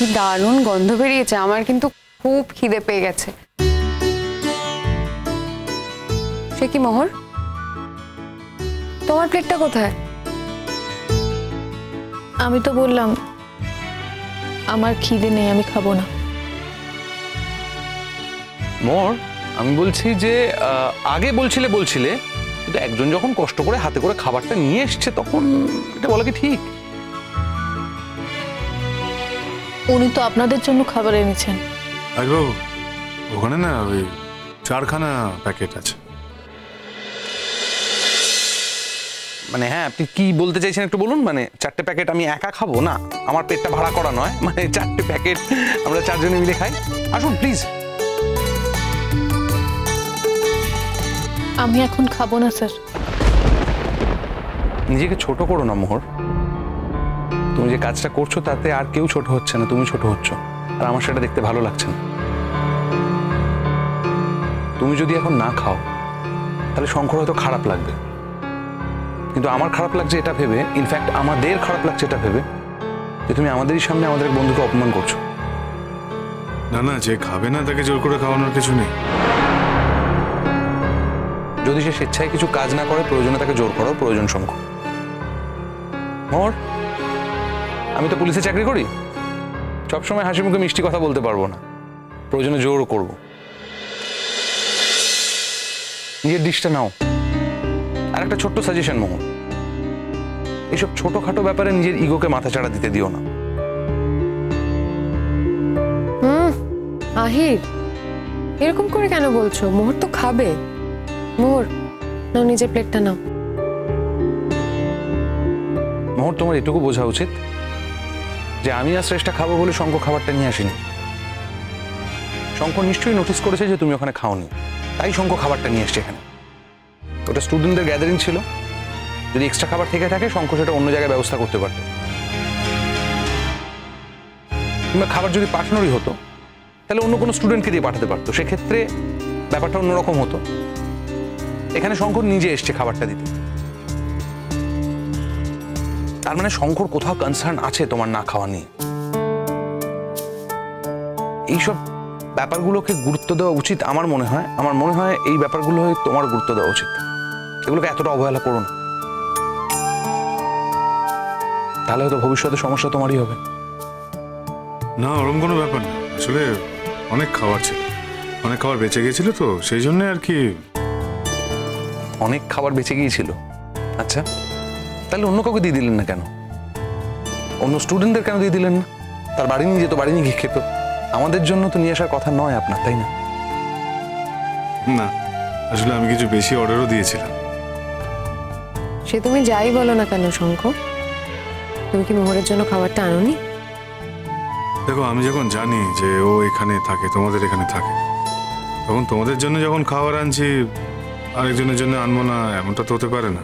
কি দারুণ গন্ধ বেরিয়েছে, আমার কিন্তু খুব খিদে পেয়ে গেছে। সে কি মোহর, তোমার প্লেটটা কোথায়? আমি তো বললাম আমার খিদে নেই, আমি খাবো না। মোহর, আমি বলছি যে আগে বলছিলে কিন্তু একজন যখন কষ্ট করে হাতে করে খাবারটা নিয়ে এসছে তখন এটা বলা কি ঠিক? উনি তো আপনাদের জন্য খাবার এনেছেন। বাবু, ওখানে না ওই 4খানা প্যাকেট আছে। মানে হ্যাঁ, আপনি কি বলতে চাইছেন একটু বলুন। মানে 4টে প্যাকেট আমি একা খাবো? না, আমার পেটটা ভাড়া করা নয়, মানে 4টে প্যাকেট আমরা 4 জনে মিলে খাই। আসুন প্লিজ। আমি এখন খাবো না স্যার। নিজেকে ছোট করো না মোহর। তুমি যে কাজটা করছো তাতে আর কেউ ছোট হচ্ছে না, তুমি ছোট হচ্ছ, আর আমার সেটা দেখতে ভালো লাগছে না। তুমি যদি এখন না খাও তাহলে শঙ্কর হয়তো খারাপ লাগবে, কিন্তু আমার খারাপ লাগছে এটা ভেবে, ইনফ্যাক্ট আমাদের খারাপ লাগছে এটা ভেবে যে তুমি আমাদেরই সামনে আমাদের বন্ধুকে অপমান করছো। না না, যে খাবে না তাকে জোর করে খাওয়ানোর কিছু নেই। যদি সে স্বেচ্ছায় কিছু কাজ না করে, প্রয়োজনে তাকে জোর করো, প্রয়োজন শঙ্কর। মোহর, আমি তো পুলিশে চাকরি করি, সবসময় হাসি মুখে মিষ্টি কথা বলতে পারবো না, প্রয়োজনে জোরও করব। নিজের ডিশটা নাও। আর একটা ছোট্ট সাজেশন মোহর, এইসব ছোটখাটো ব্যাপারে নিজের ইগোকে মাথাচাড়া দিতে দিও না। আহির, এরকম করে কেন বলছো? মোহর তো খাবে। মোহর, নাও নিজের প্লেটটা নাও। মোহর, তোমার এটুকু বোঝা উচিত যে আমি আর শ্রেষ্ঠা খাবো বলে শঙ্কর খাবারটা নিয়ে আসিনি। শঙ্কর নিশ্চয়ই নোটিস করেছে যে তুমি ওখানে খাওনি, তাই শঙ্কর খাবারটা নিয়ে এসছে এখানে। ওটা স্টুডেন্টদের গ্যাদারিং ছিল, যদি এক্সট্রা খাবার থেকে থাকে শঙ্কর সেটা অন্য জায়গায় ব্যবস্থা করতে পারত। কিংবা খাবার যদি পার্টনারই হতো তাহলে অন্য কোনো স্টুডেন্টকে দিয়ে পাঠাতে পারতো, সেক্ষেত্রে ব্যাপারটা অন্যরকম হতো। এখানে শঙ্কর নিজে এসছে খাবারটা দিতে, তার মানে শঙ্কর কোথাও কনসার্ন আছে তোমার না খাওয়া নিয়ে। এইসব ব্যাপারগুলোকে গুরুত্ব দেওয়া উচিত আমার মনে হয় এই ব্যাপারগুলো তোমার গুরুত্ব দেওয়া উচিত। এগুলোকে এতটা অবহেলা করো না, তাহলে হয়তো ভবিষ্যতে সমস্যা তোমারই হবে। না, ওরকম কোনো ব্যাপার না। আসলে অনেক খাবার ছিল, অনেক খাবার বেঁচে গেছিল, তো সেই জন্য আর কি। অনেক খাবার বেঁচে গিয়েছিল? আচ্ছা, তাহলে অন্য কাউকে দিয়ে দিলেন না কেন? অন্য স্টুডেন্টদের কেন দিয়ে দিলেন না? তার বাড়ি নিয়ে যেত, বাড়ি নিয়ে গিয়ে খেত। আমাদের জন্য তো নিয়ে আসার কথা নয় আপনার, তাই না? না, আসলে আমি কিছু বেশি অর্ডারও দিয়েছিলাম। সে তুমি যাই বলো না কেন শঙ্খ, তুমি কি মোহরের জন্য খাবারটা আনোনি? দেখো, আমি যখন জানি যে ও এখানে থাকে, তোমাদের এখানে থাকে, তখন তোমাদের জন্য যখন খাবার আনছি, আরেকজনের জন্য আনবো না এমনটা তো হতে পারে না।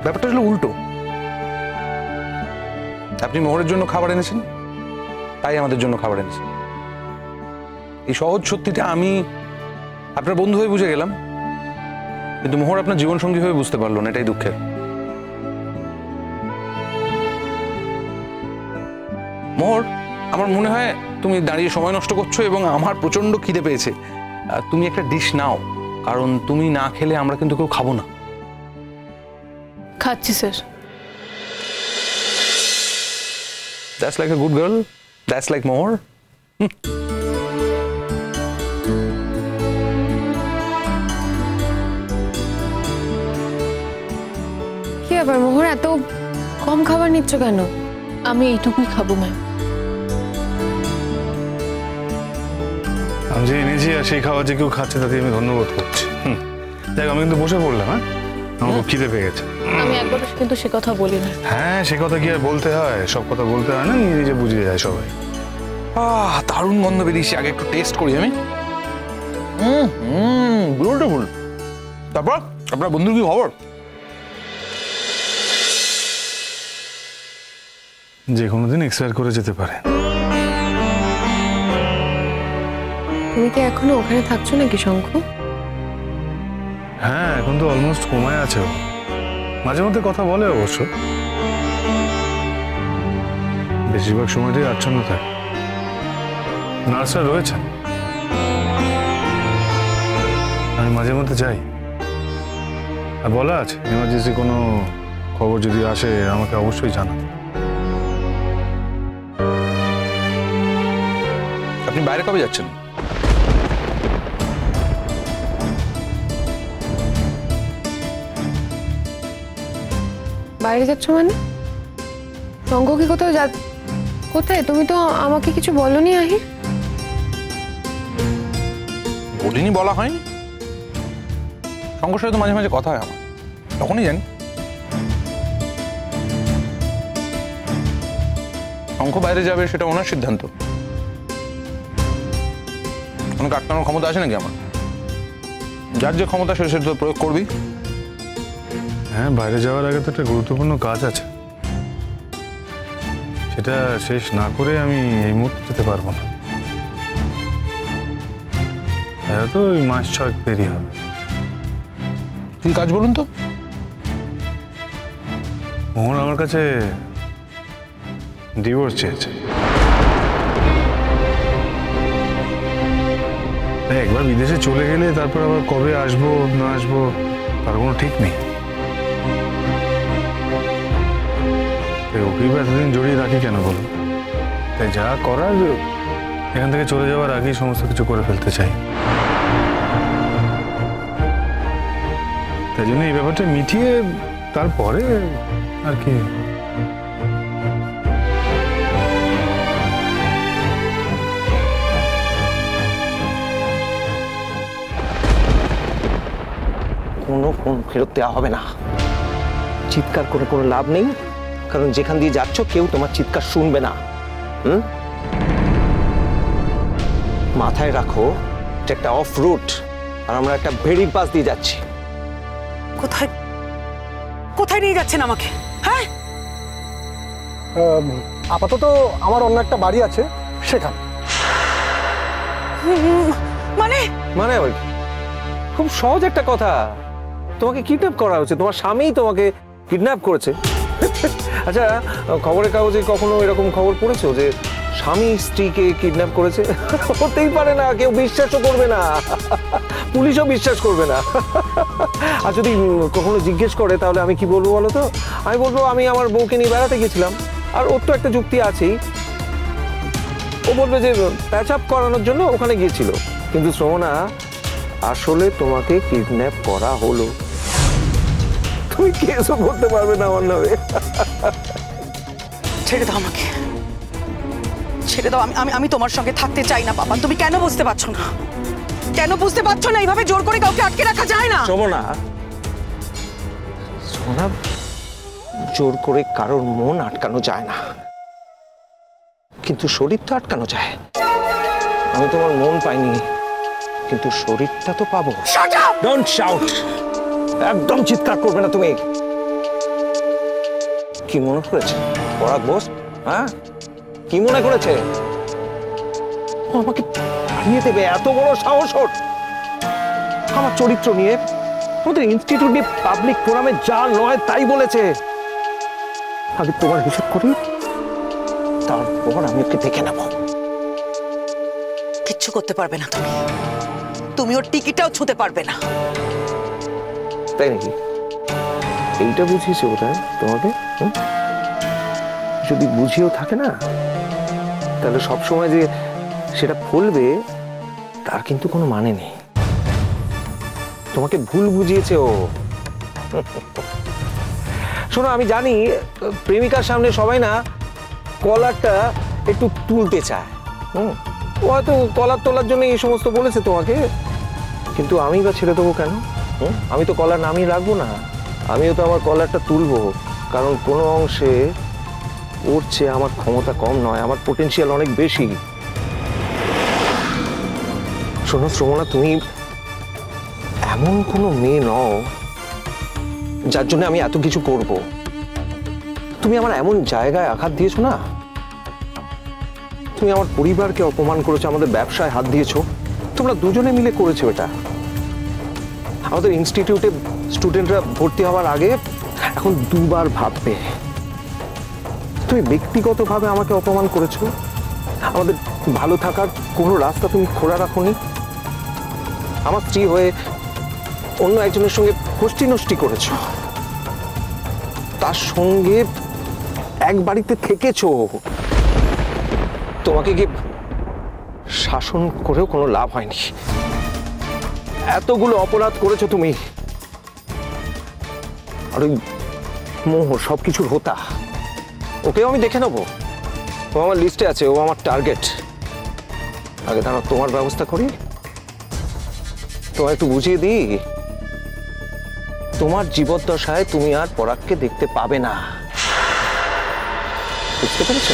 ব্যাপারটা হলো উল্টো। আপনি মোহরের জন্য খাবার এনেছেন, তাই আমাদের জন্য খাবার এনেছেন। এই সহজ সত্যিটা আমি আপনার বন্ধু হয়ে বুঝে গেলাম, কিন্তু মোহর আপনার জীবনসঙ্গী হয়ে বুঝতে পারলো না, এটাই দুঃখের। মোহর, আমার মনে হয় তুমি দাঁড়িয়ে সময় নষ্ট করছো এবং আমার প্রচন্ড খিদে পেয়েছে। তুমি একটা ডিশ নাও, কারণ তুমি না খেলে আমরা কিন্তু কেউ খাবো না। খাচ্ছি sir. That's like a good girl. That's like Mohor. কি ব্যাপার মোহর, এত কম খাবার নিচ্ছ কেন? আমি এইটুকুই খাবো ম্যাম। আমি যে এনেছি আর সেই খাবার যে কেউ খাচ্ছে তাতে আমি ধন্যবাদ করছি। দেখ, আমি কিন্তু বসে পড়লাম। হ্যাঁ, আমার খুব খিদে পেয়ে গেছে। আমি একবারও কিন্তু সে কথা বলি না। হ্যাঁ, সে কথা কি আর বলতে হয়? সব কথা বলতে হয় না, নিজে নিজে বুঝিয়ে যায় সবাই। দারুণ গন্ধ বেরিয়েছে, আগে একটু টেস্ট করি আমি। বিউটিফুল। তারপর আপনার বন্ধুর কি খবর? যে কোনো দিন এক্সপায়ার করে যেতে পারে। তুমি কি এখনো ওখানে থাকছো নাকি শঙ্খ? হ্যাঁ, এখন তো অলমোস্ট কোমায় আছে। মাঝে মধ্যে কথা বলে অবশ্য। বেশিরভাগ সময়টাই আচ্ছন্ন থাকে। নার্সরা রয়েছে, আমি মাঝে মধ্যে যাই। আর বলা আছে এমার্জেন্সি কোনো খবর যদি আসে আমাকে অবশ্যই জানা। আপনি বাইরে কবে যাচ্ছেন? বাইরে যাচ্ছ মানে? শঙ্খ কি কোথাও কোথায়? তুমি তো আমাকে কিছু বলনি আহির। বলিনি, বলা হয়নি। শঙ্কর সাথে তো মাঝে মাঝে কথা হয় আমার, তখনই জানি। শঙ্খ বাইরে যাবে সেটা ওনার সিদ্ধান্ত, ওনাকে আটকানোর ক্ষমতা আছে নাকি আমার? যার যে ক্ষমতা সে সেটা প্রয়োগ করবি। হ্যাঁ, বাইরে যাওয়ার আগে তো একটা গুরুত্বপূর্ণ কাজ আছে, সেটা শেষ না করে আমি এই মুহূর্তে যেতে পারবো না। হয়তো ওই মাস 6 দেরি হবে। কি কাজ বলুন তো? মোহন আমার কাছে ডিভোর্স চেয়েছে। একবার বিদেশে চলে গেলে তারপর আবার কবে আসবো না আসবো তার কোনো ঠিক নেই। ওকেই বা এতদিন জড়িয়ে রাখি কেন বলুন? তাই যা করার এখান থেকে চলে যাওয়ার আগেই সমস্ত কিছু করে ফেলতে চাই। তাই জন্য এই ব্যাপারটা মিটিয়ে তারপরে আর কি। কোনো ফোন ফেরত দেওয়া হবে না। চিৎকার করে কোনো লাভ নেই, কারণ যেখান দিয়ে যাচ্ছ কেউ তোমার চিৎকার শুনবে না। মাথায় রাখো এটা একটা অফ রুট, আর আমরা একটা ভেড়ির পাশ দিয়ে যাচ্ছি। কোথায় কোথায় নিয়ে যাচ্ছেন আমাকে? হ্যাঁ, আপাতত আমার অন্য একটা বাড়ি আছে সেখানে। মানে মানে ওই খুব সহজ একটা কথা, তোমাকে কিডন্যাপ করা হয়েছে, তোমার স্বামী তোমাকে কিডন্যাপ করেছে। আচ্ছা, খবরের কাগজে কখনো এরকম খবর পড়েছো যে স্বামী স্ত্রীকে কিডন্যাপ করেছে? হতেই পারে না, কেউ বিশ্বাসও করবে না, পুলিশও বিশ্বাস করবে না। আর যদি কখনো জিজ্ঞেস করে তাহলে আমি কি বলবো বলো তো? আমি বলবো আমি আমার বউকে নিয়ে বেড়াতে গেছিলাম। আর ওর তো একটা যুক্তি আছেই, ও বলবে যে প্যাচ আপ করানোর জন্য ওখানে গিয়েছিল। কিন্তু শ্রমণা, আসলে তোমাকে কিডন্যাপ করা হলো, তুমি কেসও করতে পারবে না আমার নামে। ছেড়ে দাও আমাকে, ছেড়ে দাও। আমি তোমার সঙ্গে থাকতে চাই না বাবা। তুমি কেন বুঝতে পারছো না? কেন বুঝতে পারছো না? এইভাবে জোর করে কাউকে আটকে রাখা যায় না। শ্রমণা, শ্রমণা, জোর করে কারোর মন আটকানো যায় না, কিন্তু শরীর তো আটকানো যায়। আমি তোমার মন পাইনি, কিন্তু শরীরটা তো পাবো। ডোন্ট শাউট, একদম চিৎকার করবে না তুমি। কি মনে করেছে পরাগ বোস? হ্যাঁ, কি মনে করেছে ও আমাকে হারিয়ে দেবে? এত বড় সাহস ওর! আমার চরিত্র নিয়ে, আমাদের ইনস্টিটিউট নিয়ে পাবলিক ফোরামে যা নয় তাই বলেছে। আগে তোমার হিসেব করি, তারপর আমি ওকে দেখে নেব। কিচ্ছু করতে পারবে না তুমি, তুমি ওর টিকিটটাও ছুঁতে পারবে না। তাই নাকি? এইটা বুঝিয়েছে বোধহয় তোমাকে। যদি বুঝিয়েও থাকে না, তাহলে সবসময় যে সেটা ফলবে তার কিন্তু কোনো মানে নেই। তোমাকে ভুল বুঝিয়েছে ও। শোনো, আমি জানি প্রেমিকার সামনে সবাই না কলারটা একটু তুলতে চায়। ও হয়তো কলার তোলার জন্য এই সমস্ত বলেছে তোমাকে, কিন্তু আমি বা ছেড়ে দেবো কেন? আমি তো কলার নামিয়ে রাখবো না, আমিও তো আমার কলারটা তুলবো। কারণ কোনো অংশে ওর চেয়ে আমার ক্ষমতা কম নয়, আমার পোটেনশিয়াল অনেক বেশি। শোনো শ্রমণা, তুমি এমন কোনো মেয়ে নও যার জন্য আমি এত কিছু করব। তুমি আমার এমন জায়গায় আঘাত দিয়েছো না, তুমি আমার পরিবারকে অপমান করেছো, আমাদের ব্যবসায় হাত দিয়েছো, তোমরা দুজনে মিলে করেছো এটা। আমাদের ইনস্টিটিউটে স্টুডেন্টরা ভর্তি হওয়ার আগে এখন দুবার ভাববে। তুমি ব্যক্তিগতভাবে আমাকে অপমান করেছো, আমাদের ভালো থাকার কোনো রাস্তা তুমি খোলা রাখোনি, আমার স্ত্রী হয়ে অন্য একজনের সঙ্গে ফষ্টি নষ্টি করেছো, তার সঙ্গে এক বাড়িতে থেকেছো। তোমাকে কি শাসন করেও কোনো লাভ হয়নি, এতগুলো অপরাধ করেছো তুমি। আর ওই মোহর সবকিছুর হোতা, ওকেও আমি দেখে নেবো, ও আমার লিস্টে আছে, ও আমার টার্গেট। আগে দাঁড়াও, তোমার ব্যবস্থা করি, তোমায় একটু বুঝিয়ে দিই, তোমার জীবদ্দশায় তুমি আর পরাগকে দেখতে পাবে না, বুঝতে পেরেছো?